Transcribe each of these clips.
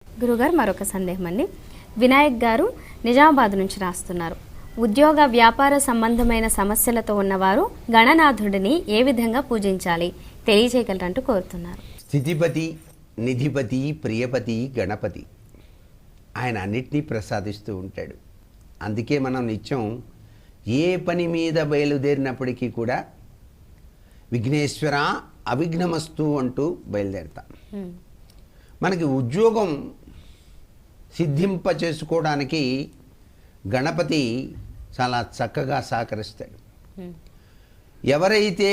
గురుగారు మరొక సందేహం అండి. వినాయక్ గారు నిజామాబాద్ నుంచి రాస్తున్నారు. ఉద్యోగ వ్యాపార సంబంధమైన సమస్యలతో ఉన్నవారు గణనాథుడిని ఏ విధంగా పూజించాలి తెలియజేయగలరంటూ కోరుతున్నారు. స్థితిపతి, నిధిపతి, ప్రియపతి, గణపతి ఆయన అన్నిటినీ ప్రసాదిస్తూ ఉంటాడు. అందుకే మనం నిత్యం ఏ పని మీద బయలుదేరినప్పటికీ కూడా విఘ్నేశ్వర అవిఘ్నమస్తు అంటూ బయలుదేరతాం. మనకి ఉద్యోగం సిద్ధింప చేసుకోవడానికి గణపతి చాలా చక్కగా సహకరిస్తాడు. ఎవరైతే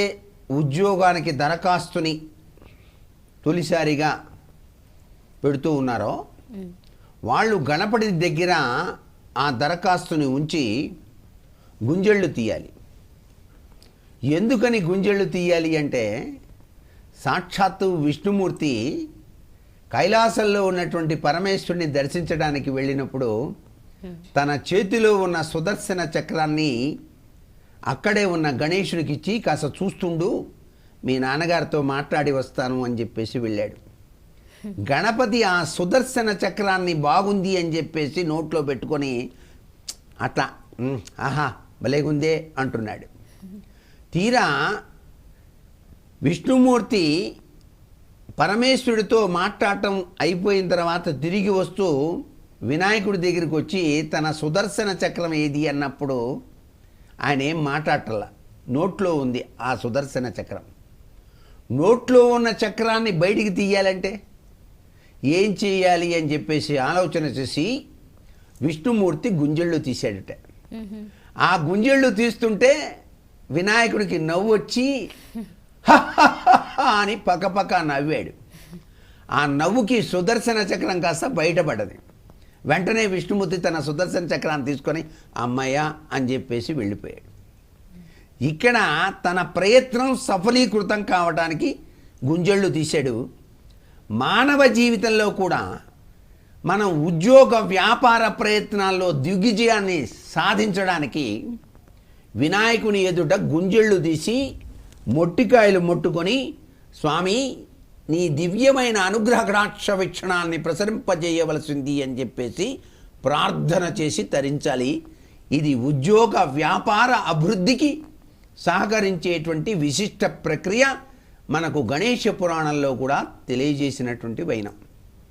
ఉద్యోగానికి దరఖాస్తుని తొలిసారిగా పెడుతూ ఉన్నారో వాళ్ళు గణపతి దగ్గర ఆ దరఖాస్తుని ఉంచి గుంజళ్ళు తీయాలి. ఎందుకని గుంజళ్ళు తీయాలి అంటే సాక్షాత్తు విష్ణుమూర్తి కైలాసంలో ఉన్నటువంటి పరమేశ్వరుని దర్శించడానికి వెళ్ళినప్పుడు తన చేతిలో ఉన్న సుదర్శన చక్రాన్ని అక్కడే ఉన్న గణేశుడికి ఇచ్చి కాస్త చూస్తుండు, మీ నాన్నగారితో మాట్లాడి వస్తాను అని చెప్పేసి వెళ్ళాడు. గణపతి ఆ సుదర్శన చక్రాన్ని బాగుంది అని చెప్పేసి నోట్లో పెట్టుకొని అట్లా ఆహా భలేగుందే అంటున్నాడు. తీరా విష్ణుమూర్తి పరమేశ్వరుడితో మాట్లాడటం అయిపోయిన తర్వాత తిరిగి వస్తూ వినాయకుడి దగ్గరికి వచ్చి తన సుదర్శన చక్రం ఏది అన్నప్పుడు ఆయన ఏం మాట్లాడటల్లా, నోట్లో ఉంది ఆ సుదర్శన చక్రం. నోట్లో ఉన్న చక్రాన్ని బయటికి తీయాలంటే ఏం చేయాలి అని చెప్పేసి ఆలోచన చేసి విష్ణుమూర్తి గుంజళ్ళు తీశాడట. ఆ గుంజళ్ళు తీస్తుంటే వినాయకుడికి నవ్వు వచ్చి అని పక్కపక్క నవ్వాడు. ఆ నవ్వుకి సుదర్శన చక్రం కాస్త బయటపడ్డది. వెంటనే విష్ణుమూర్తి తన సుదర్శన చక్రాన్ని తీసుకొని అమ్మయ్య అని చెప్పేసి వెళ్ళిపోయాడు. ఇక్కడ తన ప్రయత్నం సఫలీకృతం కావడానికి గుంజళ్ళు తీశాడు. మానవ జీవితంలో కూడా మనం ఉద్యోగ వ్యాపార ప్రయత్నాల్లో దిగ్విజయాన్ని సాధించడానికి వినాయకుని ఎదుట గుంజళ్ళు తీసి మొట్టికాయలు మొట్టుకొని స్వామి నీ దివ్యమైన అనుగ్రహ కటాక్ష వీక్షణాన్ని ప్రసరింపజేయవలసింది అని చెప్పేసి ప్రార్థన చేసి తరించాలి. ఇది ఉద్యోగ వ్యాపార అభివృద్ధికి సహకరించేటువంటి విశిష్ట ప్రక్రియ మనకు గణేష పురాణంలో కూడా తెలియజేసినటువంటి వైనం.